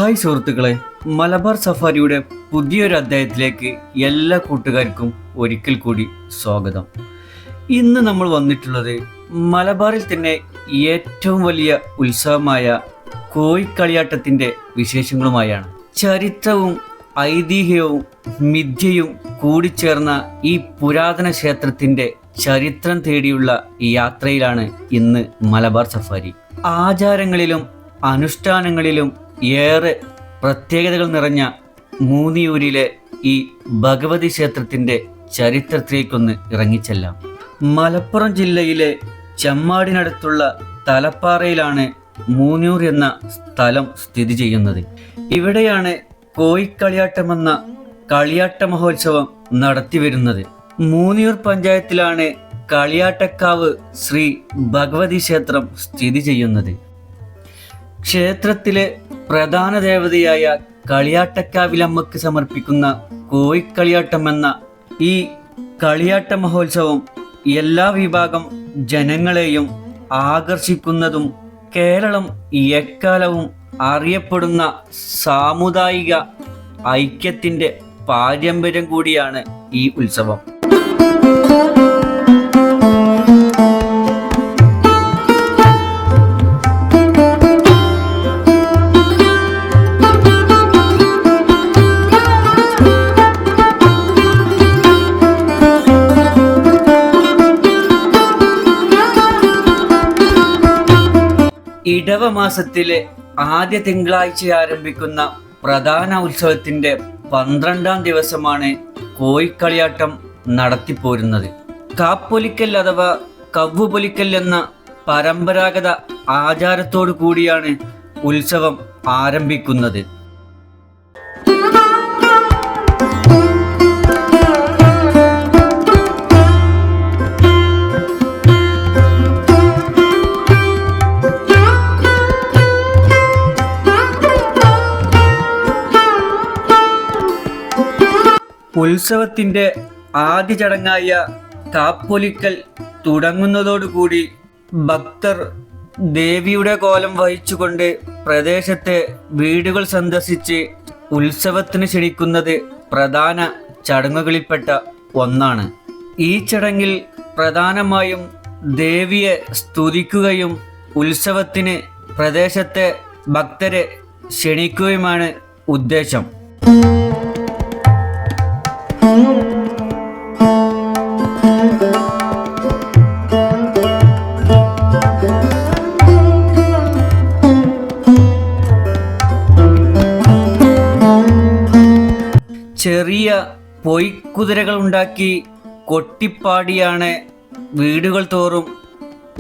Hi സുഹൃത്തുക്കളെ, മലബാർ സഫാരിയുടെ പുതിയൊരു അധ്യായത്തിലേക്ക് എല്ലാ കൂട്ടുകാർക്കും ഒരിക്കൽ കൂടി സ്വാഗതം. ഇന്ന് നമ്മൾ വന്നിട്ടുള്ളത് മലബാറിൽ തന്നെ ഏറ്റവും വലിയ ഉത്സവമായ കോയിക്കളിയാട്ടത്തിൻ്റെ വിശേഷങ്ങളുമായാണ്. ചരിത്രവും ഐതിഹ്യവും മിഥ്യയും കൂടിച്ചേർന്ന ഈ പുരാതന ക്ഷേത്രത്തിൻ്റെ ചരിത്രം തേടിയുള്ള യാത്രയിലാണ് ഇന്ന് മലബാർ സഫാരി. ആചാരങ്ങളിലും അനുഷ്ഠാനങ്ങളിലും ഏറെ പ്രത്യേകതകൾ നിറഞ്ഞ മൂന്നിയൂരിലെ ഈ ഭഗവതി ക്ഷേത്രത്തിൻ്റെ ചരിത്രത്തിലേക്കൊന്ന് ഇറങ്ങിച്ചെല്ലാം. മലപ്പുറം ജില്ലയിലെ ചെമ്മാടിനടുത്തുള്ള തലപ്പാറയിലാണ് മൂന്നിയൂർ എന്ന സ്ഥലം സ്ഥിതി ചെയ്യുന്നത്. ഇവിടെയാണ് കോയിക്കളിയാട്ടമെന്ന കളിയാട്ട മഹോത്സവം നടത്തിവരുന്നത്. മൂന്നിയൂർ പഞ്ചായത്തിലാണ് കളിയാട്ടക്കാവ് ശ്രീ ഭഗവതി ക്ഷേത്രം സ്ഥിതി ചെയ്യുന്നത്. ക്ഷേത്രത്തിലെ പ്രധാന ദേവതയായ കളിയാട്ടക്കാവിലമ്മക്ക് സമർപ്പിക്കുന്ന കോയിക്കളിയാട്ടം എന്ന ഈ കളിയാട്ട മഹോത്സവം എല്ലാ വിഭാഗം ജനങ്ങളെയും ആകർഷിക്കുന്നതും കേരളം എക്കാലവും അറിയപ്പെടുന്ന സാമുദായിക ഐക്യത്തിൻ്റെ പാരമ്പര്യം കൂടിയാണ് ഈ ഉത്സവം. ഇടവ മാസത്തിലെ ആദ്യ തിങ്കളാഴ്ച ആരംഭിക്കുന്ന പ്രധാന ഉത്സവത്തിൻ്റെ 12-ാം ദിവസമാണ് കോയിക്കളിയാട്ടം നടത്തിപ്പോരുന്നത്. കാപ്പൊലിക്കൽ അഥവാ കവ്വുപൊലിക്കൽ എന്ന പരമ്പരാഗത ആചാരത്തോടു കൂടിയാണ് ഉത്സവം ആരംഭിക്കുന്നത്. ഉത്സവത്തിൻ്റെ ആദ്യ ചടങ്ങായ കാപ്പൊലിക്കൽ തുടങ്ങുന്നതോടുകൂടി ഭക്തർ ദേവിയുടെ കോലം വഹിച്ചുകൊണ്ട് പ്രദേശത്തെ വീടുകൾ സന്ദർശിച്ച് ഉത്സവത്തിന് ക്ഷണിക്കുന്നത് പ്രധാന ചടങ്ങുകളിൽപ്പെട്ട ഒന്നാണ്. ഈ ചടങ്ങിൽ പ്രധാനമായും ദേവിയെ സ്തുതിക്കുകയും ഉത്സവത്തിന് പ്രദേശത്തെ ഭക്തരെ ക്ഷണിക്കുകയുമാണ് ഉദ്ദേശം. ചെറിയ പൊയ്ക്കുതിരകൾ ഉണ്ടാക്കി കൊട്ടിപ്പാടിയാണ് വീടുകൾ തോറും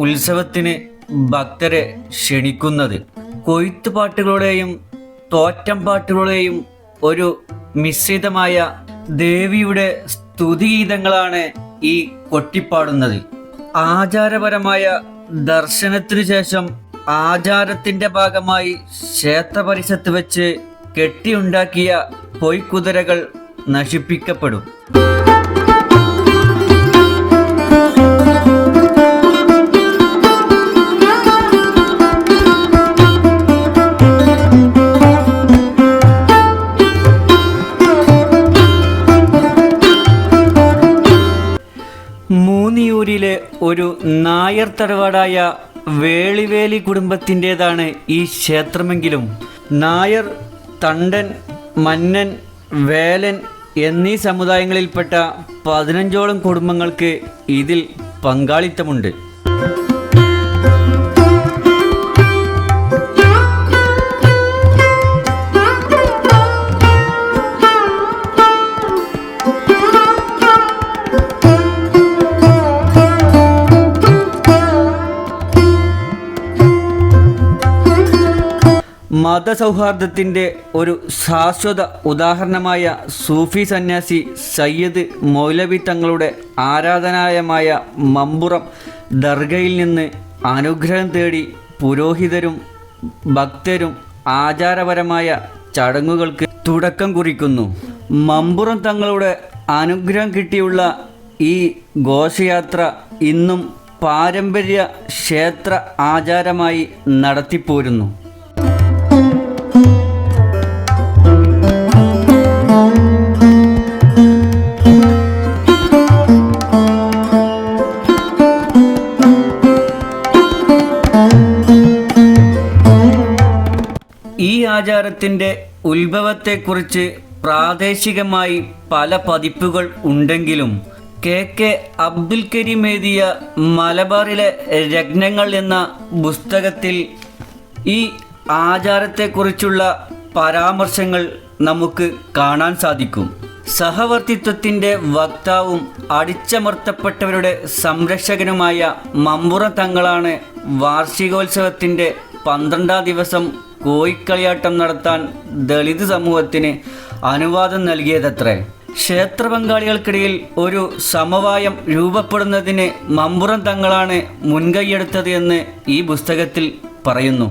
ഉത്സവത്തിന് ഭക്തരെ ക്ഷണിക്കുന്നത്. കൊയ്ത്തുപാട്ടുകളുടെയും തോറ്റം പാട്ടുകളുടെയും ഒരു മിശ്രിതമായ ദേവിയുടെ സ്തുതിഗീതങ്ങളാണ് ഈ കൊട്ടിപ്പാടുന്നത്. ആചാരപരമായ ദർശനത്തിനു ശേഷം ആചാരത്തിൻ്റെ ഭാഗമായി ക്ഷേത്ര പരിസരത്ത് വെച്ച് കെട്ടിയുണ്ടാക്കിയ പൊയ്ക്കുതിരകൾ നശിപ്പിക്കപ്പെടും. മൂന്നിയൂരിലെ ഒരു നായർ തറവാടായ വേളിവേലി കുടുംബത്തിൻ്റെതാണ് ഈ ക്ഷേത്രമെങ്കിലും നായർ, തണ്ടൻ, മന്നൻ, വേലൻ എന്നീ സമുദായങ്ങളിൽപ്പെട്ട 15ഓളം കുടുംബങ്ങൾക്ക് ഇതിൽ പങ്കാളിത്തമുണ്ട്. മതസൗഹാർദ്ദത്തിൻ്റെ ഒരു ശാശ്വത ഉദാഹരണമായ സൂഫി സന്യാസി സയ്യിദ് മൗലവി തങ്ങളുടെ ആരാധനാലയമായ മമ്പുറം ദർഗയിൽ നിന്ന് അനുഗ്രഹം തേടി പുരോഹിതരും ഭക്തരും ആചാരപരമായ ചടങ്ങുകൾക്ക് തുടക്കം കുറിക്കുന്നു. മമ്പുറം തങ്ങളുടെ അനുഗ്രഹം കിട്ടിയുള്ള ഈ ഘോഷയാത്ര ഇന്നും പാരമ്പര്യ ക്ഷേത്ര ആചാരമായി നടത്തിപ്പോരുന്നു. ഈ ആചാരത്തിൻ്റെ ഉത്ഭവത്തെക്കുറിച്ച് പ്രാദേശികമായി പല പതിപ്പുകൾ ഉണ്ടെങ്കിലും കെ അബ്ദുൽ കരീം എഴുതിയ മലബാറിലെ രത്നങ്ങൾ എന്ന പുസ്തകത്തിൽ ഈ ആചാരത്തെക്കുറിച്ചുള്ള പരാമർശങ്ങൾ നമുക്ക് കാണാൻ സാധിക്കും. സഹവർത്തിത്വത്തിൻ്റെ വക്താവും അടിച്ചമർത്തപ്പെട്ടവരുടെ സംരക്ഷകനുമായ മമ്പുറം തങ്ങളാണ് വാർഷികോത്സവത്തിൻ്റെ 12-ാം ദിവസം കോയിക്കളിയാട്ടം നടത്താൻ ദളിത് സമൂഹത്തിന് അനുവാദം നൽകിയതത്രേ. ക്ഷേത്ര പങ്കാളികൾക്കിടയിൽ ഒരു സമവായം രൂപപ്പെടുന്നതിന് മമ്പുറം തങ്ങളാണ് മുൻകൈയെടുത്തത് എന്ന് ഈ പുസ്തകത്തിൽ പറയുന്നു.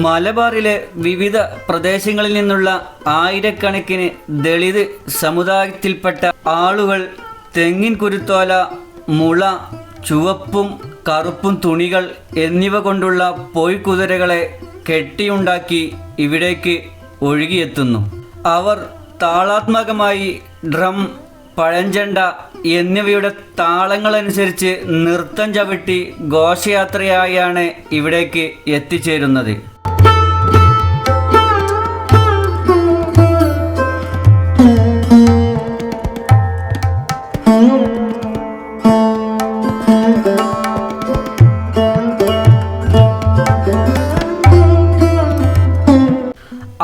മലബാറിലെ വിവിധ പ്രദേശങ്ങളിൽ നിന്നുള്ള ആയിരക്കണക്കിന് ദളിത് സമുദായത്തിൽപ്പെട്ട ആളുകൾ തെങ്ങിൻ കുരുത്തോല, മുള, ചുവപ്പും കറുപ്പും തുണികൾ എന്നിവ കൊണ്ടുള്ള പൊയ്ക്കുതിരകളെ കെട്ടിയുണ്ടാക്കി ഇവിടേക്ക് ഒഴുകിയെത്തുന്നു. അവർ താളാത്മകമായി ഡ്രം, പഴഞ്ചണ്ട എന്നിവയുടെ താളങ്ങളനുസരിച്ച് നൃത്തം ചവിട്ടി ഘോഷയാത്രയായാണ് ഇവിടേക്ക് എത്തിച്ചേരുന്നത്.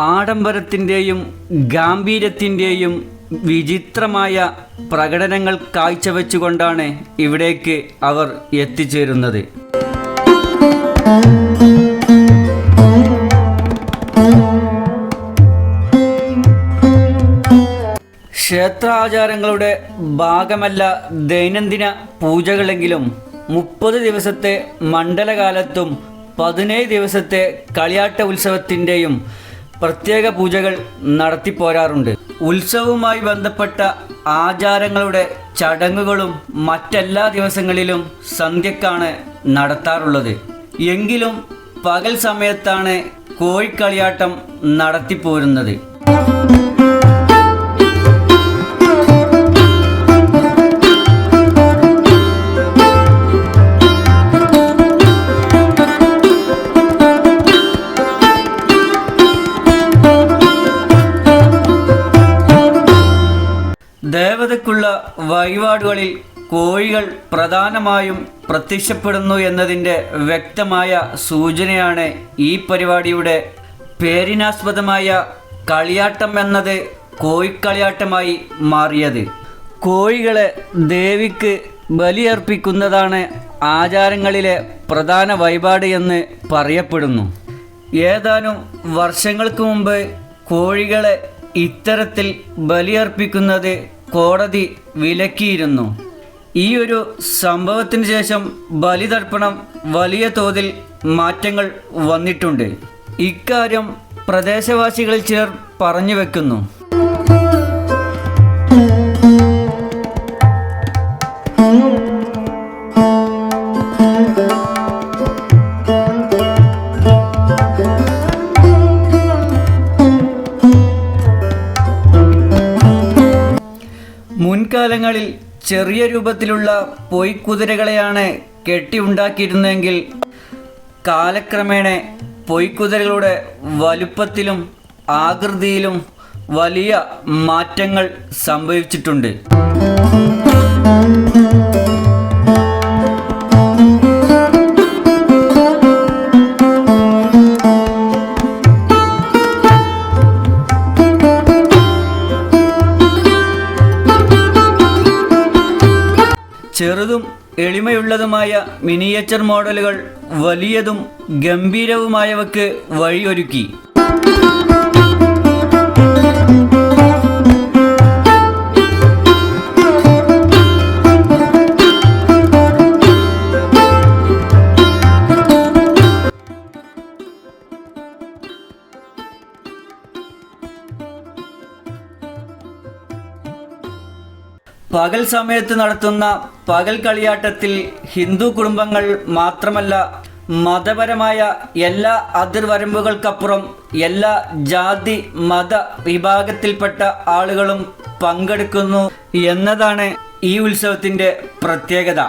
ആഡംബരത്തിൻ്റെയും ഗാംഭീര്യത്തിൻ്റെയും വിചിത്രമായ പ്രകടനങ്ങൾ കാഴ്ചവെച്ചുകൊണ്ടാണ് ഇവിടേക്ക് അവർ എത്തിച്ചേരുന്നത്. ക്ഷേത്രാചാരങ്ങളുടെ ഭാഗമല്ല ദൈനംദിന പൂജകളെങ്കിലും 30 ദിവസത്തെ മണ്ഡലകാലത്തും 17 ദിവസത്തെ കളിയാട്ട ഉത്സവത്തിൻ്റെയും പ്രത്യേക പൂജകൾ നടത്തിപ്പോരാറുണ്ട്. ഉത്സവവുമായി ബന്ധപ്പെട്ട ആചാരങ്ങളുടെ ചടങ്ങുകളും മറ്റെല്ലാ ദിവസങ്ങളിലും സന്ധ്യക്കാണ് നടത്താറുള്ളത്. എങ്കിലും പകൽ സമയത്താണ് കോഴിക്കളിയാട്ടം നടത്തിപ്പോരുന്നത്. ദേവതയ്ക്കുള്ള വഴിപാടുകളിൽ കോഴികൾ പ്രധാനമായും പ്രത്യക്ഷപ്പെടുന്നു എന്നതിൻ്റെ വ്യക്തമായ സൂചനയാണ് ഈ പരിപാടിയുടെ പേരിനാസ്പദമായ കളിയാട്ടം എന്നത് കോഴിക്കളിയാട്ടമായി മാറിയത്. കോഴികളെ ദേവിക്ക് ബലിയർപ്പിക്കുന്നതാണ് ആചാരങ്ങളിലെ പ്രധാന വഴിപാട് എന്ന് പറയപ്പെടുന്നു. ഏതാനും വർഷങ്ങൾക്ക് മുമ്പ് കോഴികളെ ഇത്തരത്തിൽ ബലിയർപ്പിക്കുന്നത് കോടതി വിലക്കിയിരുന്നു. ഈ ഒരു സംഭവത്തിന് ശേഷം ബലിതർപ്പണം വലിയ തോതിൽ മാറ്റങ്ങൾ വന്നിട്ടുണ്ട്. ഇക്കാര്യം പ്രദേശവാസികളിൽ ചിലർ പറഞ്ഞു വെക്കുന്നു. മുൻകാലങ്ങളിൽ ചെറിയ രൂപത്തിലുള്ള പൊയ്ക്കുതിരകളെയാണ് കെട്ടിയുണ്ടാക്കിയിരുന്നെങ്കിൽ കാലക്രമേണ പൊയ്ക്കുതിരകളുടെ വലുപ്പത്തിലും ആകൃതിയിലും വലിയ മാറ്റങ്ങൾ സംഭവിച്ചിട്ടുണ്ട്. ചെറുതും എളിമയുള്ളതുമായ മിനിയേച്ചർ മോഡലുകൾ വലിയതും ഗംഭീരവുമായവയ്ക്ക് വഴിയൊരുക്കി. പകൽ സമയത്ത് നടത്തുന്ന പകൽ കളിയാട്ടത്തിൽ ഹിന്ദു കുടുംബങ്ങൾ മാത്രമല്ല മതപരമായ എല്ലാ അതിർവരമ്പുകൾക്കപ്പുറം എല്ലാ ജാതി മത വിഭാഗത്തിൽപ്പെട്ട ആളുകളും പങ്കെടുക്കുന്നു എന്നതാണ് ഈ ഉത്സവത്തിൻ്റെ പ്രത്യേകത.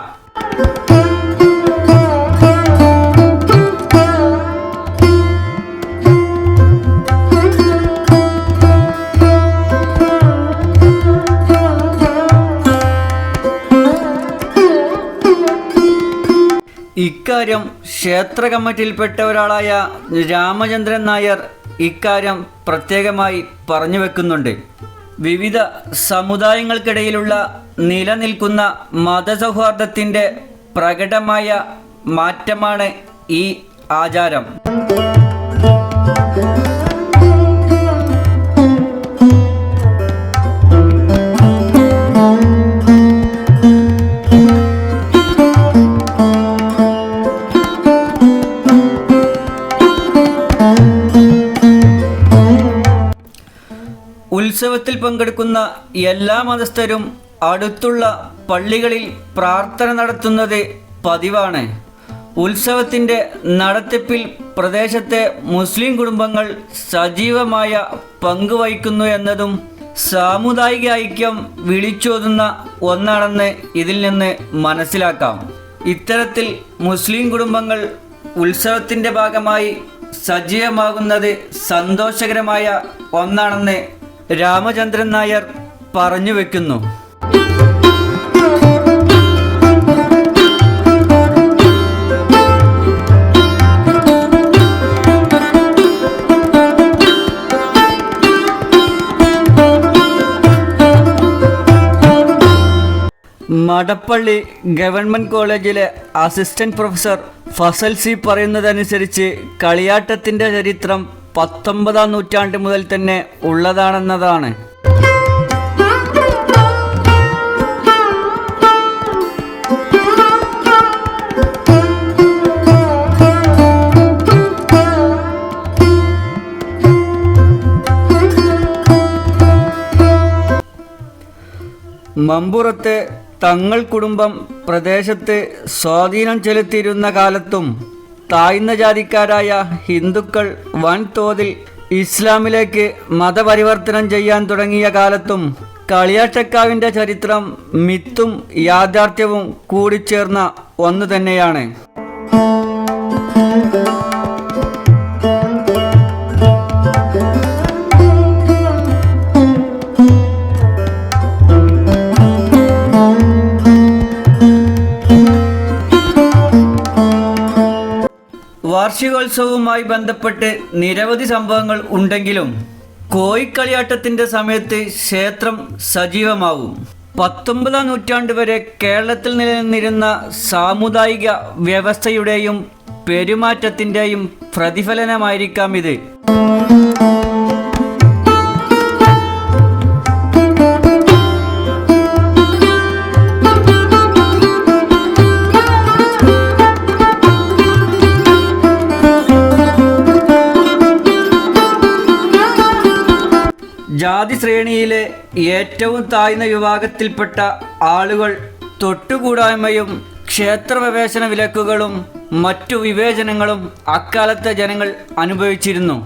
ഇക്കാര്യം ക്ഷേത്ര കമ്മിറ്റിയിൽപ്പെട്ട ഒരാളായ രാമചന്ദ്രൻ നായർ ഇക്കാര്യം പ്രത്യേകമായി പറഞ്ഞു വെക്കുന്നുണ്ട്. വിവിധ സമുദായങ്ങൾക്കിടയിലുള്ള നിലനിൽക്കുന്ന മതസൗഹാർദ്ദത്തിൻ്റെ പ്രകടമായ മാറ്റമാണ് ഈ ആചാരം. ഉത്സവത്തിൽ പങ്കെടുക്കുന്ന എല്ലാ മതസ്ഥരും അടുത്തുള്ള പള്ളികളിൽ പ്രാർത്ഥന നടത്തുന്നത് പതിവാണ്. ഉത്സവത്തിൻ്റെ നടത്തിപ്പിൽ പ്രദേശത്തെ മുസ്ലിം കുടുംബങ്ങൾ സജീവമായ പങ്കുവഹിക്കുന്നു എന്നതും സാമുദായിക ഐക്യം വിളിച്ചോതുന്ന ഒന്നാണെന്ന് ഇതിൽ നിന്ന് മനസ്സിലാക്കാം. ഇത്തരത്തിൽ മുസ്ലിം കുടുംബങ്ങൾ ഉത്സവത്തിൻ്റെ ഭാഗമായി സജീവമാകുന്നത് സന്തോഷകരമായ ഒന്നാണെന്ന് രാമചന്ദ്രൻ നായർ പറഞ്ഞു വെക്കുന്നു. മടപ്പള്ളി ഗവൺമെൻറ് കോളേജിലെ അസിസ്റ്റന്റ് പ്രൊഫസർ ഫസൽ സി പറയുന്നതനുസരിച്ച് കളിയാട്ടത്തിൻ്റെ ചരിത്രം 19-ാം നൂറ്റാണ്ട് മുതൽ തന്നെ ഉള്ളതാണെന്നതാണ്. മമ്പുറത്തെ തങ്ങൾ കുടുംബം പ്രദേശത്ത് സ്വാധീനം ചെലുത്തിയിരുന്ന കാലത്തും താഴ്ന്ന ജാതിക്കാരായ ഹിന്ദുക്കൾ വൻതോതിൽ ഇസ്ലാമിലേക്ക് മതപരിവർത്തനം ചെയ്യാൻ തുടങ്ങിയ കാലത്തും കളിയാട്ടക്കാവിൻ്റെ ചരിത്രം മിത്തും യാഥാർത്ഥ്യവും കൂടിച്ചേർന്ന ഒന്ന് തന്നെയാണ്. വാർഷികോത്സവവുമായി ബന്ധപ്പെട്ട് നിരവധി സംഭവങ്ങൾ ഉണ്ടെങ്കിലും കോയിക്കളിയാട്ടത്തിൻ്റെ സമയത്ത് ക്ഷേത്രം സജീവമാവും. 19-ാം നൂറ്റാണ്ട് വരെ കേരളത്തിൽ നിലനിന്നിരുന്ന സാമുദായിക വ്യവസ്ഥയുടെയും പെരുമാറ്റത്തിൻ്റെയും പ്രതിഫലനമായിരിക്കാം ഇത്. ജാതി ശ്രേണിയിലെ ഏറ്റവും താഴ്ന്ന വിഭാഗത്തിൽപ്പെട്ട ആളുകൾ തൊട്ടുകൂടായ്മയും ക്ഷേത്രപ്രവേശന വിലക്കുകളും മറ്റു വിവേചനങ്ങളും അക്കാലത്തെ ജനങ്ങൾ അനുഭവിച്ചിരുന്നു.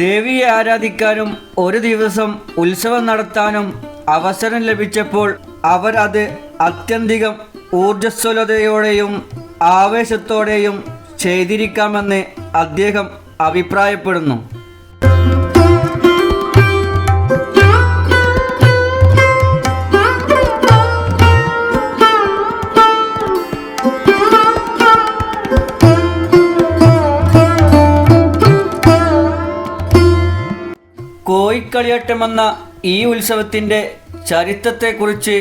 ദേവിയെ ആരാധിക്കാനും ഒരു ദിവസം ഉത്സവം നടത്താനും അവസരം ലഭിച്ചപ്പോൾ അവർ അത് അത്യന്തികം ഊർജ്ജസ്വലതയോടെയും ആവേശത്തോടെയും ചെയ്തിരിക്കാമെന്ന് അദ്ദേഹം അഭിപ്രായപ്പെടുന്നു. കോയിക്കളിയാട്ടമെന്ന ഈ ഉത്സവത്തിൻ്റെ ചരിത്രത്തെക്കുറിച്ച്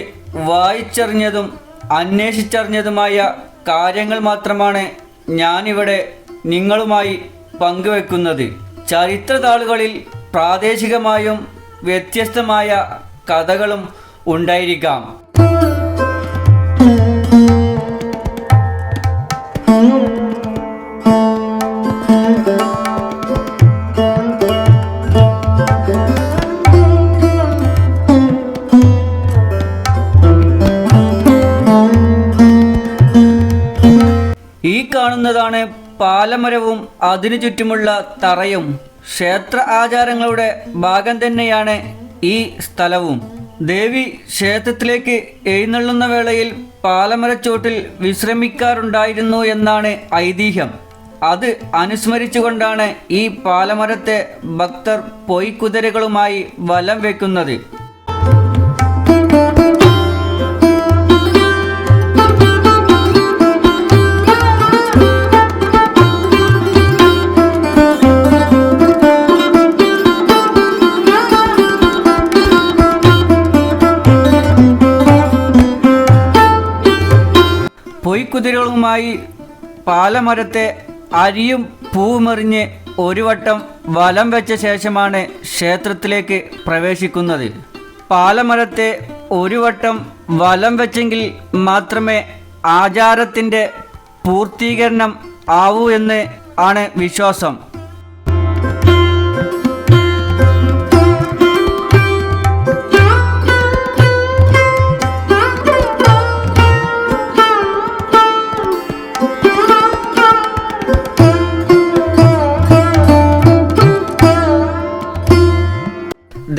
വായിച്ചറിഞ്ഞതും അന്വേഷിച്ചറിഞ്ഞതുമായ കാര്യങ്ങൾ മാത്രമാണ് ഞാനിവിടെ നിങ്ങളുമായി പങ്കുവെക്കുന്നത്. ചരിത്രതാളുകളിൽ പ്രാദേശികമായും വ്യത്യസ്തമായ കഥകളും ഉണ്ടായിരിക്കാം. ഈ കാണുന്നതാണ് പാലമരവും അതിനു ചുറ്റുമുള്ള തറയും ക്ഷേത്ര ആചാരങ്ങളുടെ ഭാഗം തന്നെയാണ് ഈ സ്ഥലവും. ദേവി ക്ഷേത്രത്തിലേക്ക് എഴുന്നള്ളുന്ന വേളയിൽ പാലമരച്ചോട്ടിൽ വിശ്രമിക്കാറുണ്ടായിരുന്നു എന്നാണ് ഐതിഹ്യം. അത് അനുസ്മരിച്ചുകൊണ്ടാണ് ഈ പാലമരത്തെ ഭക്തർ പൊയ്ക്കുതിരകളുമായി വലം വയ്ക്കുന്നത്. പൊയ്ക്കുതിരകളുമായി പാലമരത്തെ അരിയും പൂവുമെറിഞ്ഞ് ഒരു വട്ടം വലം വെച്ച ശേഷമാണ് ക്ഷേത്രത്തിലേക്ക് പ്രവേശിക്കുന്നത്. പാലമരത്തെ ഒരു വട്ടം വലം വെച്ചെങ്കിൽ മാത്രമേ ആചാരത്തിൻ്റെ പൂർത്തീകരണം ആവൂ എന്ന് ആണ് വിശ്വാസം.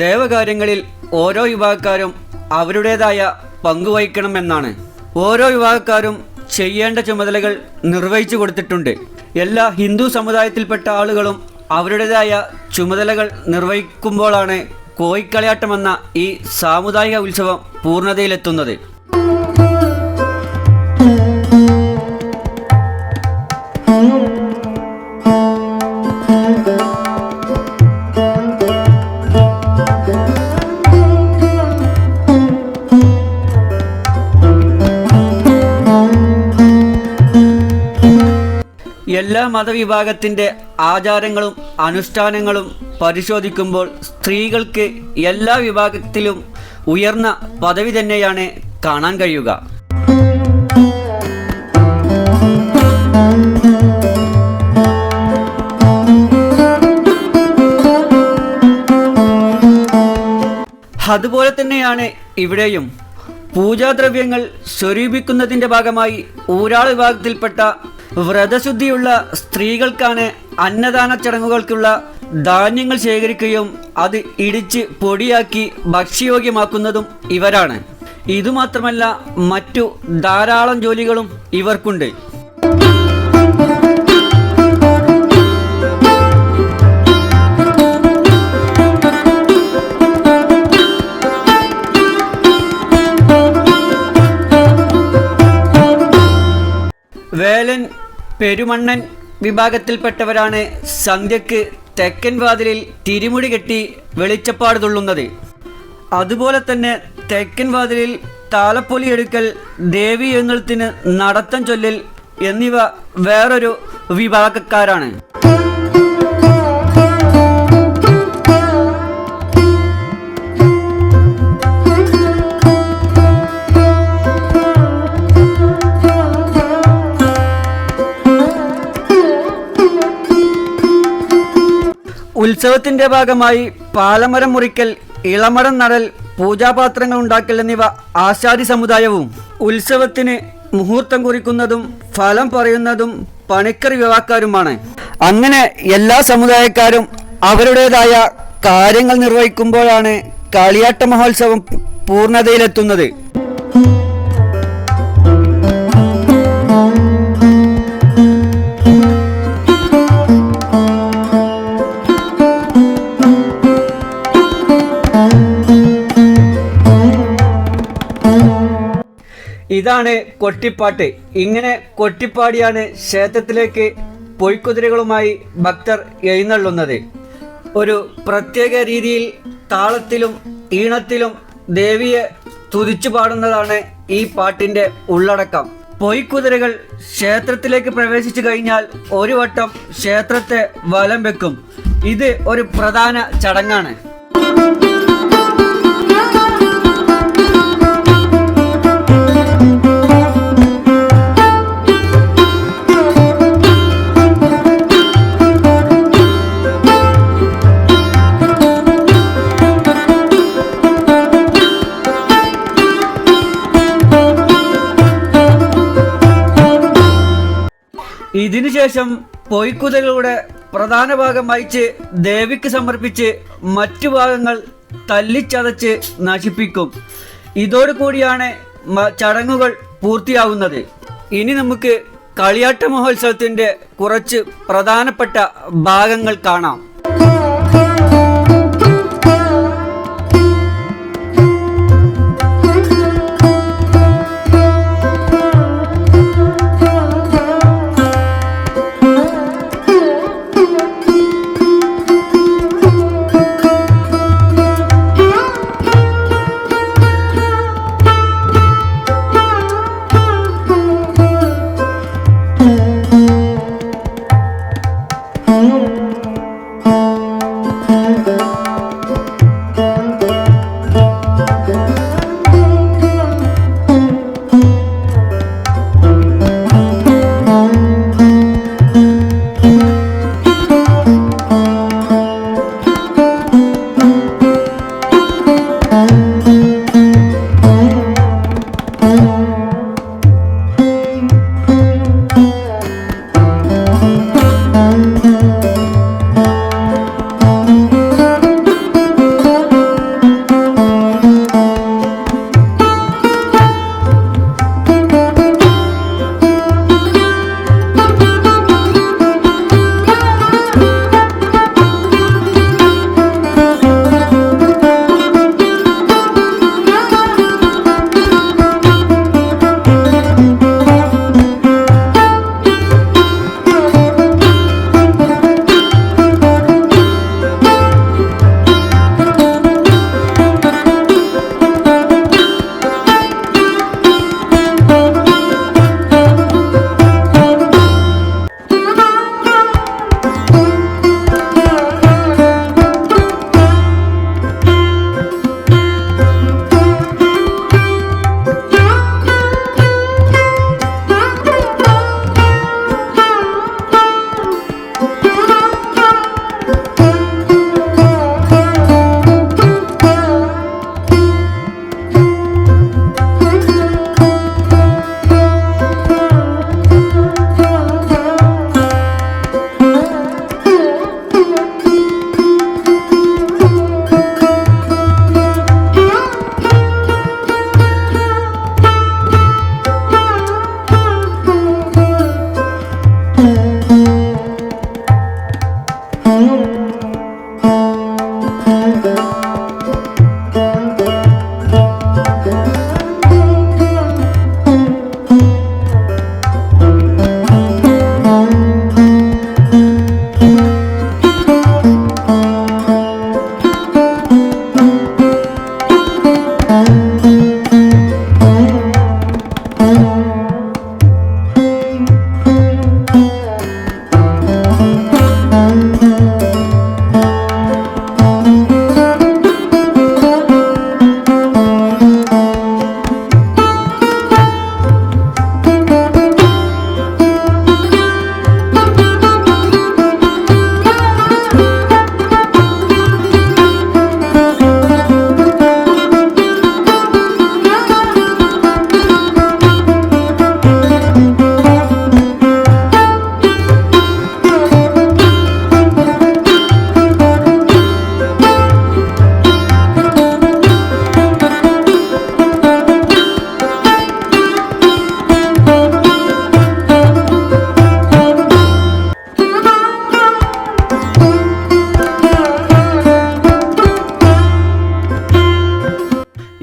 ദേവകാര്യങ്ങളിൽ ഓരോ വിഭാഗക്കാരും അവരുടേതായ പങ്കുവഹിക്കണമെന്നാണ്. ഓരോ വിഭാഗക്കാരും ചെയ്യേണ്ട ചുമതലകൾ നിർവഹിച്ചു കൊടുത്തിട്ടുണ്ട്. എല്ലാ ഹിന്ദു സമുദായത്തിൽപ്പെട്ട ആളുകളും അവരുടേതായ ചുമതലകൾ നിർവഹിക്കുമ്പോഴാണ് കോയിക്കളിയാട്ടമെന്ന ഈ സാമുദായിക ഉത്സവം പൂർണ്ണതയിലെത്തുന്നത്. എല്ലാ മതവിഭാഗത്തിൻ്റെ ആചാരങ്ങളും അനുഷ്ഠാനങ്ങളും പരിശോധിക്കുമ്പോൾ സ്ത്രീകൾക്ക് എല്ലാ വിഭാഗത്തിലും ഉയർന്ന പദവി തന്നെയാണ് കാണാൻ കഴിയുക. അതുപോലെ തന്നെയാണ് ഇവിടെയും. പൂജാദ്രവ്യങ്ങൾ സ്വരൂപിക്കുന്നതിൻ്റെ ഭാഗമായി ഊരാൾ വിഭാഗത്തിൽപ്പെട്ട വ്രതശുദ്ധിയുള്ള സ്ത്രീകൾക്കാണ് അന്നദാന ചടങ്ങുകൾക്കുള്ള ധാന്യങ്ങൾ ശേഖരിക്കുകയും അത് ഇടിച്ച് പൊടിയാക്കി ഭക്ഷ്യയോഗ്യമാക്കുന്നതും ഇവരാണ്. ഇതുമാത്രമല്ല, മറ്റു ധാരാളം ജോലികളും ഇവർക്കുണ്ട്. വേലൻ പെരുമണ്ണൻ വിഭാഗത്തിൽപ്പെട്ടവരാണ് സന്ധ്യക്ക് തെക്കൻ വാതിലിൽ തിരുമുടി കെട്ടി വെളിച്ചപ്പാട് തുള്ളുന്നത്. അതുപോലെ തന്നെ തെക്കൻ വാതിലിൽ താലപ്പൊലി എടുക്കൽ, ദേവി എഴുന്നള്ളത്തിന് നടത്തം ചൊല്ലൽ എന്നിവ വേറൊരു വിഭാഗക്കാരാണ്. ഉത്സവത്തിൻ്റെ ഭാഗമായി പാലമരം മുറിക്കൽ, ഇളമരം നടൽ, പൂജാപാത്രങ്ങൾ ഉണ്ടാക്കൽ എന്നിവ ആശാരി സമുദായവും ഉത്സവത്തിന് മുഹൂർത്തം കുറിക്കുന്നതും ഫലം പറയുന്നതും പണിക്കർ വിഭാഗക്കാരുമാണ്. അങ്ങനെ എല്ലാ സമുദായക്കാരും അവരുടേതായ കാര്യങ്ങൾ നിർവഹിക്കുമ്പോഴാണ് കളിയാട്ട മഹോത്സവം പൂർണ്ണതയിലെത്തുന്നത്. ഇതാണ് കൊട്ടിപ്പാട്ട്. ഇങ്ങനെ കൊട്ടിപ്പാടിയാണ് ക്ഷേത്രത്തിലേക്ക് പൊയ്ക്കുതിരകളുമായി ഭക്തർ എഴുന്നള്ളുന്നത്. ഒരു പ്രത്യേക രീതിയിൽ താളത്തിലും ഈണത്തിലും ദേവിയെ സ്തുതിച്ചു പാടുന്നതാണ് ഈ പാട്ടിൻ്റെ ഉള്ളടക്കം. പൊയ്ക്കുതിരകൾ ക്ഷേത്രത്തിലേക്ക് പ്രവേശിച്ചു കഴിഞ്ഞാൽ ഒരു വട്ടം ക്ഷേത്രത്തെ വലം വെക്കും. ഇത് ഒരു പ്രധാന ചടങ്ങാണ്. ഇതിനുശേഷം പൊയ്ക്കുതിരകളുടെ പ്രധാന ഭാഗം അയച്ച് ദേവിക്ക് സമർപ്പിച്ച് മറ്റു ഭാഗങ്ങൾ തല്ലിച്ചതച്ച് നശിപ്പിക്കും. ഇതോടുകൂടിയാണ് ചടങ്ങുകൾ പൂർത്തിയാവുന്നത്. ഇനി നമുക്ക് കളിയാട്ട മഹോത്സവത്തിന്റെ കുറച്ച് പ്രധാനപ്പെട്ട ഭാഗങ്ങൾ കാണാം.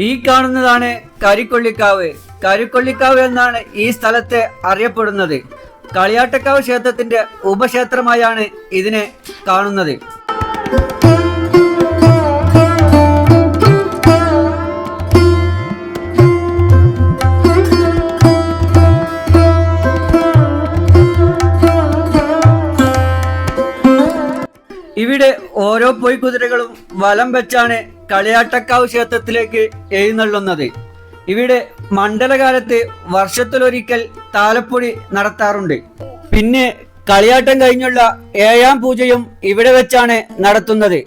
ഈ കാണുന്നതാണ് കരിക്കൊള്ളിക്കാവ്. കരിക്കൊള്ളിക്കാവ് എന്നാണ് ഈ സ്ഥലത്തെ അറിയപ്പെടുന്നത്. കളിയാട്ടക്കാവ് ക്ഷേത്രത്തിന്റെ ഉപക്ഷേത്രമായാണ് ഇതിനെ കാണുന്നത്. ഇവിടെ ഓരോ പൊയ്ക്കുതിരകളും വലം വെച്ചാണ് കളിയാട്ടക്കാവ് ക്ഷേത്രത്തിലേക്ക് എഴുന്നള്ളുന്നത്. ഇവിടെ മണ്ഡലകാലത്ത് വർഷത്തിലൊരിക്കൽ താലപ്പൊടി നടത്താറുണ്ട്. പിന്നെ കളിയാട്ടം കഴിഞ്ഞുള്ള 7ാം പൂജയും ഇവിടെ വെച്ചാണ് നടത്തുന്നത്.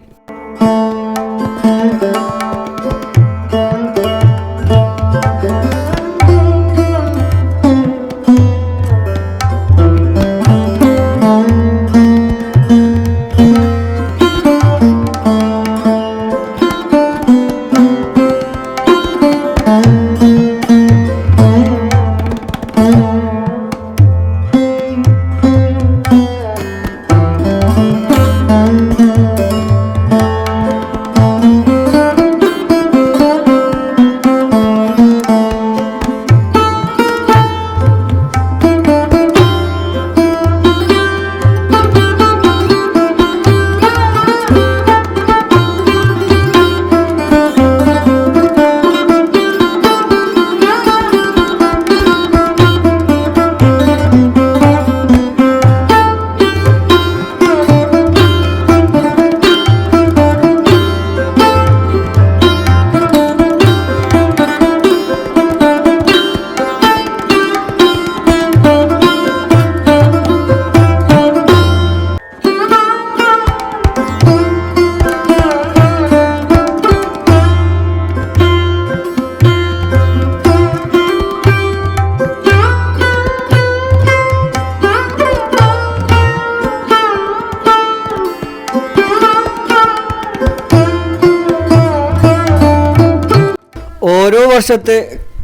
ഓരോ വർഷത്തെ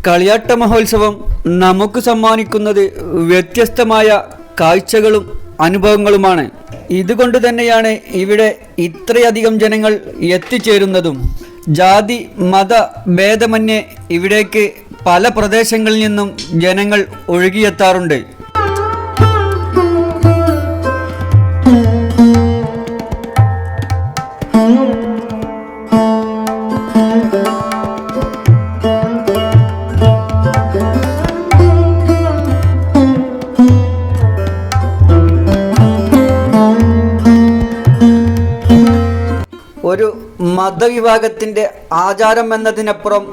കളിയാട്ട മഹോത്സവം നമുക്ക് സമ്മാനിക്കുന്നത് വ്യത്യസ്തമായ കാഴ്ചകളും അനുഭവങ്ങളുമാണ്. ഇതുകൊണ്ട് തന്നെയാണ് ഇവിടെ ഇത്രയധികം ജനങ്ങൾ എത്തിച്ചേരുന്നതും. ജാതി മത ഭേദമന്യേ ഇവിടേക്ക് പല പ്രദേശങ്ങളിൽ നിന്നും ജനങ്ങൾ ഒഴുകിയെത്താറുണ്ട്. ഒരു മതവിഭാഗത്തിൻ്റെ ആചാരം എന്നതിനപ്പുറം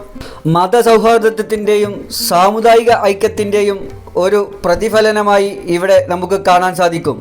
മതസൗഹാർദ്ദത്തിൻ്റെയും സാമുദായിക ഐക്യത്തിൻ്റെയും ഒരു പ്രതിഫലനമായി ഇവിടെ നമുക്ക് കാണാൻ സാധിക്കും.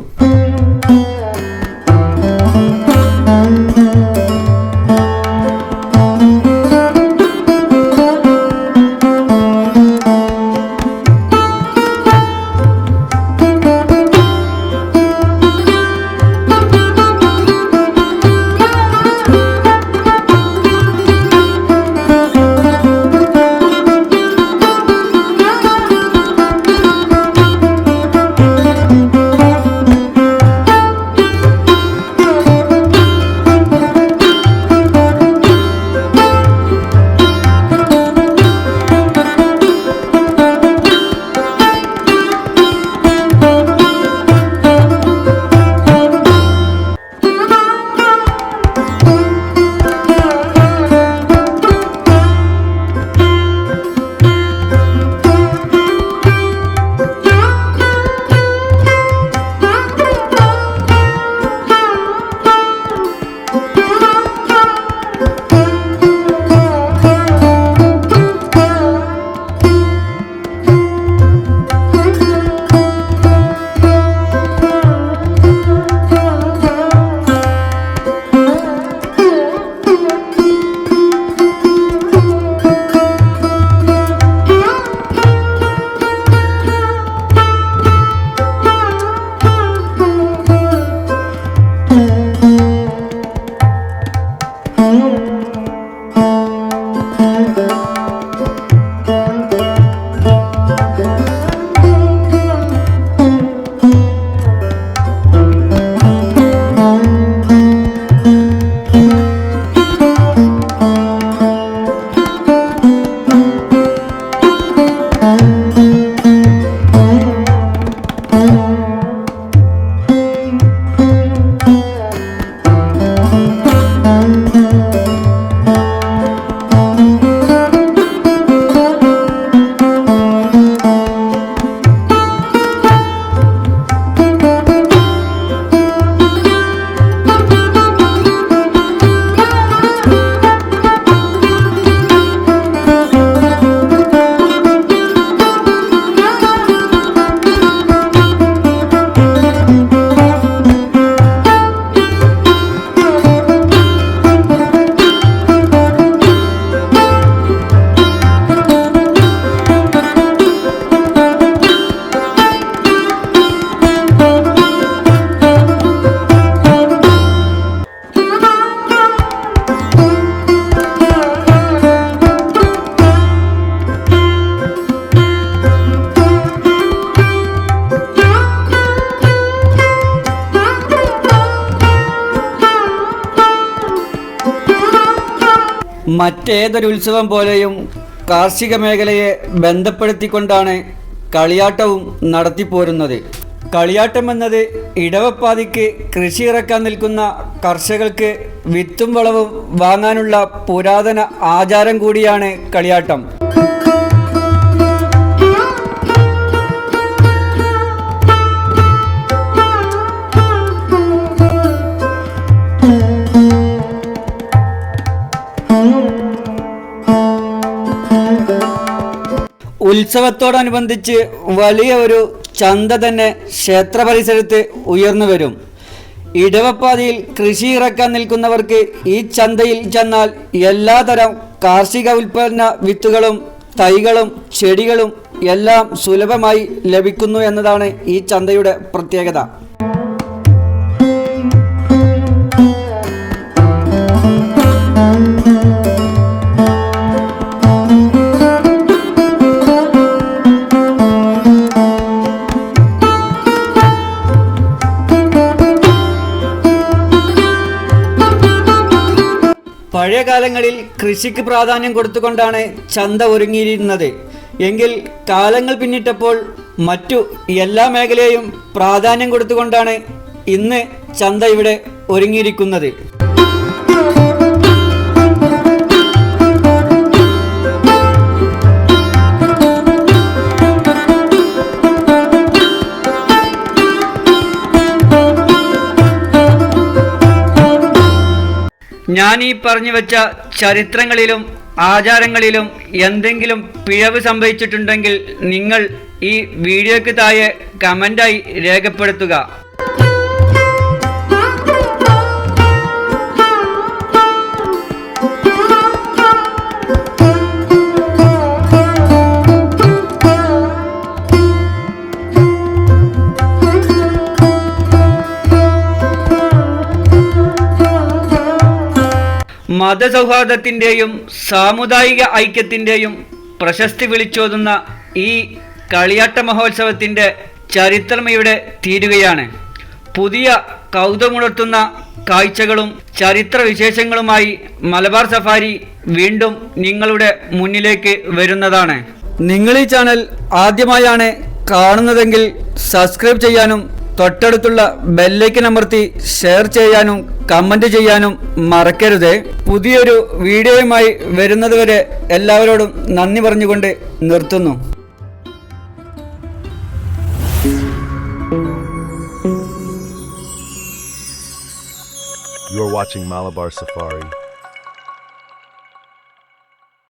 മറ്റേതൊരു ഉത്സവം പോലെയും കാർഷിക മേഖലയെ ബന്ധപ്പെടുത്തിക്കൊണ്ടാണ് കളിയാട്ടവും നടത്തിപ്പോരുന്നത്. കളിയാട്ടം എന്നത് ഇടവപ്പാതിക്ക് കൃഷി ഇറക്കാൻ നിൽക്കുന്ന കർഷകർക്ക് വിത്തും വളവും വാങ്ങാനുള്ള പുരാതന ആചാരം കൂടിയാണ് കളിയാട്ടം. ഉത്സവത്തോടനുബന്ധിച്ച് വലിയ ഒരു ചന്ത തന്നെ ക്ഷേത്ര പരിസരത്ത് ഉയർന്നു വരും. ഇടവപ്പാതിയിൽ കൃഷി ഇറക്കാൻ നിൽക്കുന്നവർക്ക് ഈ ചന്തയിൽ ചെന്നാൽ എല്ലാതരം കാർഷിക ഉൽപ്പന്ന വിത്തുകളും തൈകളും ചെടികളും എല്ലാം സുലഭമായി ലഭിക്കുന്നു എന്നതാണ് ഈ ചന്തയുടെ പ്രത്യേകത. പഴയ കാലങ്ങളിൽ കൃഷിക്ക് പ്രാധാന്യം കൊടുത്തുകൊണ്ടാണ് ചന്ത ഒരുങ്ങിയിരുന്നത്. എങ്കിൽ കാലങ്ങൾ പിന്നിട്ടപ്പോൾ മറ്റു എല്ലാ മേഖലയെയും പ്രാധാന്യം കൊടുത്തുകൊണ്ടാണ് ഇന്ന് ചന്ത ഇവിടെ ഒരുങ്ങിയിരിക്കുന്നത്. ഞാൻ ഈ പറഞ്ഞു വെച്ച ചരിത്രങ്ങളിലും ആചാരങ്ങളിലും എന്തെങ്കിലും പിഴവ് സംഭവിച്ചിട്ടുണ്ടെങ്കിൽ നിങ്ങൾ ഈ വീഡിയോയ്ക്ക് താഴെ കമൻ്റായി രേഖപ്പെടുത്തുക. മതസൗഹാർദ്ദത്തിൻ്റെയും സാമുദായിക ഐക്യത്തിൻ്റെയും പ്രശസ്തി വിളിച്ചോതുന്ന ഈ കളിയാട്ട മഹോത്സവത്തിൻ്റെ ചരിത്രം ഇവിടെ തീരുകയാണ്. പുതിയ കൗതുകമുണർത്തുന്ന കാഴ്ചകളും ചരിത്ര വിശേഷങ്ങളുമായി മലബാർ സഫാരി വീണ്ടും നിങ്ങളുടെ മുന്നിലേക്ക് വരുന്നതാണ്. നിങ്ങൾ ഈ ചാനൽ ആദ്യമായാണ് കാണുന്നതെങ്കിൽ സബ്സ്ക്രൈബ് ചെയ്യാനും തൊട്ടടുത്തുള്ള ബെല്ലൈക്കൻ അമർത്തി ഷെയർ ചെയ്യാനും കമൻറ്റ് ചെയ്യാനും മറക്കരുത്. പുതിയൊരു വീഡിയോയുമായി വരുന്നതുവരെ എല്ലാവരോടും നന്ദി പറഞ്ഞുകൊണ്ട് നിർത്തുന്നു. You are watching Malabar Safari.